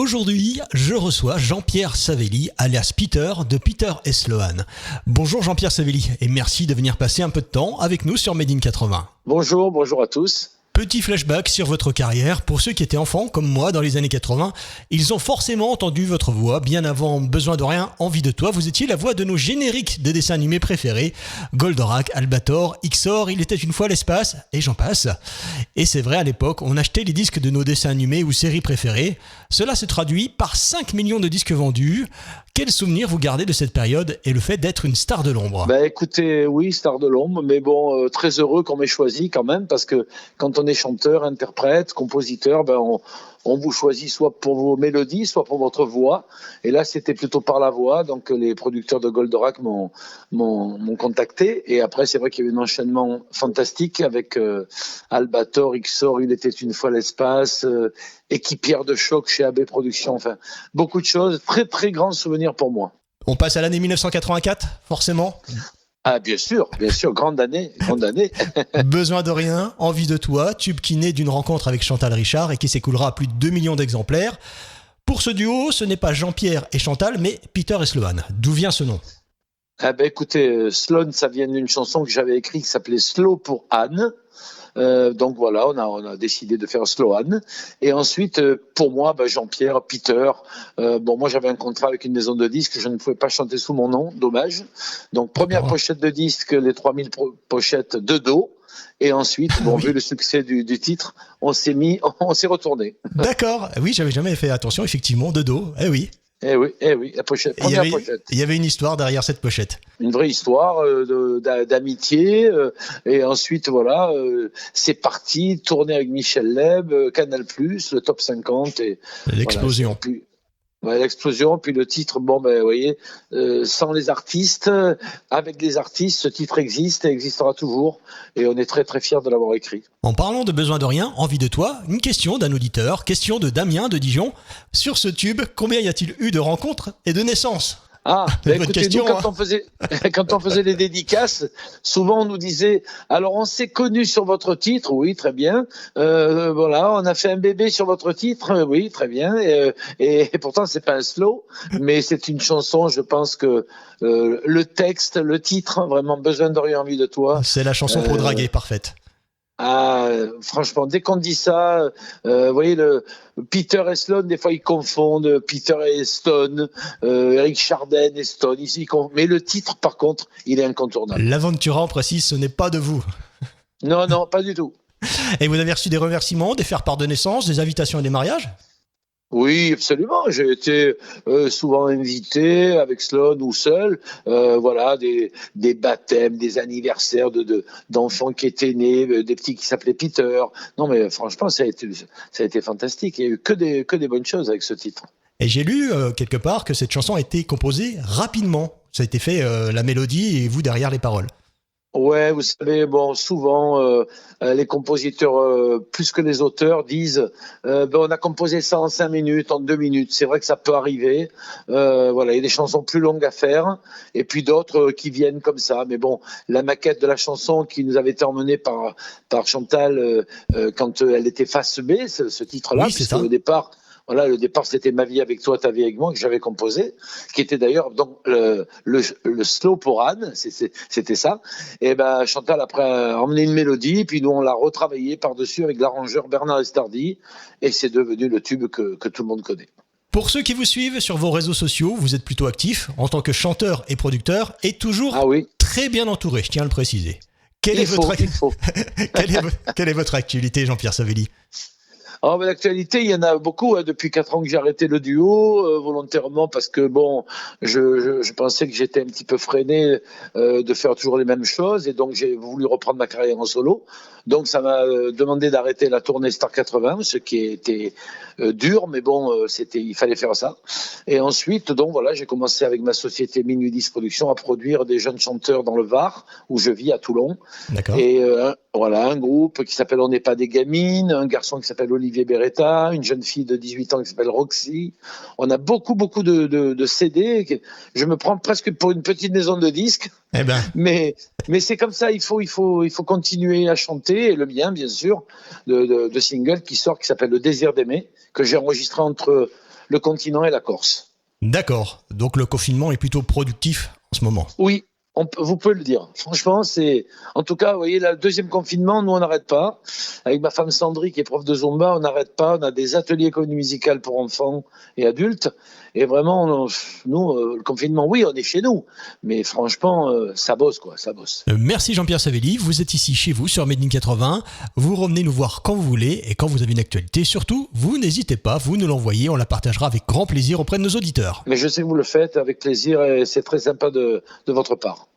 Aujourd'hui, je reçois Jean-Pierre Savelli, alias Peter, de Peter & Sloan. Bonjour Jean-Pierre Savelli, et merci de venir passer un peu de temps avec nous sur Made in 80. Bonjour à tous. Petit flashback sur votre carrière. Pour ceux qui étaient enfants, comme moi, dans les années 80, ils ont forcément entendu votre voix. Bien avant Besoin de rien, Envie de toi, vous étiez la voix de nos génériques de dessins animés préférés. Goldorak, Albator, Ixor, Il était une fois l'espace, et j'en passe. Et c'est vrai, à l'époque, on achetait les disques de nos dessins animés ou séries préférées. Cela se traduit par 5 millions de disques vendus. Quel souvenir vous gardez de cette période et le fait d'être une star de l'ombre ? Écoutez, oui, star de l'ombre, mais bon, très heureux qu'on m'ait choisi quand même, parce que quand on est chanteur, interprète, compositeur, on vous choisit soit pour vos mélodies, soit pour votre voix. Et là, c'était plutôt par la voix, donc les producteurs de Goldorak m'ont contacté. Et après, c'est vrai qu'il y a eu un enchaînement fantastique avec Albator, Ixor, Il était une fois l'espace, Équipière de choc chez AB Productions, enfin, beaucoup de choses, très très grands souvenirs pour moi. On passe à l'année 1984, forcément. Ah, bien sûr, grande année. Besoin de rien, Envie de toi, tube qui naît d'une rencontre avec Chantal Richard et qui s'écoulera à plus de 2 millions d'exemplaires. Pour ce duo, ce n'est pas Jean-Pierre et Chantal, mais Peter & Sloan. D'où vient ce nom ? Écoutez, Sloan, ça vient d'une chanson que j'avais écrite qui s'appelait Slow pour Anne. Donc voilà, on a décidé de faire Sloan. Et ensuite, pour moi, Jean-Pierre, Peter. Moi j'avais un contrat avec une maison de disques, je ne pouvais pas chanter sous mon nom, dommage. Donc première pochette de disque, les 3000 pochettes de dos. Et ensuite, vu le succès du titre, on s'est retourné. D'accord, oui, j'avais jamais fait attention, effectivement, de dos, Eh oui, la pochette, première pochette. Il y avait une histoire derrière cette pochette. Une vraie histoire d'amitié. Et ensuite, c'est parti, tourné avec Michel Leb, Canal+, le Top 50. Et l'explosion. L'explosion, puis le titre, vous voyez, sans les artistes, avec les artistes, ce titre existe et existera toujours. Et on est très très fiers de l'avoir écrit. En parlant de Besoin de rien, Envie de toi, une question d'un auditeur, question de Damien de Dijon. Sur ce tube, combien y a-t-il eu de rencontres et de naissances ? Écoutez, nous, quand on faisait les dédicaces, souvent on nous disait, alors on s'est connus sur votre titre, oui, très bien, on a fait un bébé sur votre titre, oui, très bien, et pourtant c'est pas un slow, mais c'est une chanson, je pense que le texte, le titre, vraiment Besoin de rien, Envie de toi. C'est la chanson pour draguer, parfaite. Franchement, dès qu'on dit ça, vous voyez, le Peter & Sloan, des fois ils confondent Peter et Stone, Eric Chardin et Stone, mais le titre, par contre, il est incontournable. L'aventurant précise, ce n'est pas de vous. Non, pas du tout. Et vous avez reçu des remerciements, des faire-part de naissance, des invitations à des mariages ? Oui, absolument. J'ai été souvent invité avec Sloan ou seul. Des baptêmes, des anniversaires d'enfants qui étaient nés, des petits qui s'appelaient Peter. Non, mais franchement, ça a été fantastique. Il y a eu que des bonnes choses avec ce titre. Et j'ai lu quelque part que cette chanson a été composée rapidement. Ça a été fait la mélodie et vous derrière les paroles. Ouais, vous savez, souvent les compositeurs plus que les auteurs disent on a composé ça en 5 minutes, en 2 minutes. C'est vrai que ça peut arriver. Il y a des chansons plus longues à faire et puis d'autres qui viennent comme ça. Mais la maquette de la chanson qui nous avait été emmenée par Chantal quand elle était face B, ce titre-là, oui, puisque au départ. Le départ, c'était Ma vie avec toi, ta vie avec moi, que j'avais composé, qui était d'ailleurs le slow pour Anne, c'était ça. Et Chantal après a emmené une mélodie, puis nous on l'a retravaillé par-dessus avec l'arrangeur Bernard Estardi, et c'est devenu le tube que tout le monde connaît. Pour ceux qui vous suivent sur vos réseaux sociaux, vous êtes plutôt actif en tant que chanteur et producteur, et toujours très bien entouré, je tiens à le préciser. Quelle est votre actualité, Jean-Pierre Savelli ? L'actualité, il y en a beaucoup. Depuis 4 ans que j'ai arrêté le duo, volontairement, parce que je pensais que j'étais un petit peu freiné de faire toujours les mêmes choses, et donc j'ai voulu reprendre ma carrière en solo. Donc ça m'a demandé d'arrêter la tournée Star 80, ce qui était dur, mais il fallait faire ça. Et ensuite, j'ai commencé avec ma société Minuit 10 Productions à produire des jeunes chanteurs dans le Var, où je vis à Toulon. D'accord. Et un groupe qui s'appelle On n'est pas des gamines, un garçon qui s'appelle Olivier Beretta, une jeune fille de 18 ans qui s'appelle Roxy. On a beaucoup de CD. Je me prends presque pour une petite maison de disques. Mais c'est comme ça, il faut continuer à chanter, et le mien, bien sûr, de single qui sort, qui s'appelle Le désir d'aimer, que j'ai enregistré entre le continent et la Corse. D'accord. Donc le confinement est plutôt productif en ce moment. Oui, vous pouvez le dire. Franchement, en tout cas, vous voyez, le deuxième confinement, nous, on n'arrête pas. Avec ma femme Sandry, qui est prof de Zumba, on n'arrête pas. On a des ateliers comédie musicale pour enfants et adultes. Et vraiment, nous, le confinement, oui, on est chez nous. Mais franchement, ça bosse, quoi, ça bosse. Merci Jean-Pierre Savelli. Vous êtes ici chez vous sur Made in 80. Vous revenez nous voir quand vous voulez et quand vous avez une actualité. Surtout, vous n'hésitez pas, vous nous l'envoyez. On la partagera avec grand plaisir auprès de nos auditeurs. Mais je sais que vous le faites avec plaisir et c'est très sympa de votre part.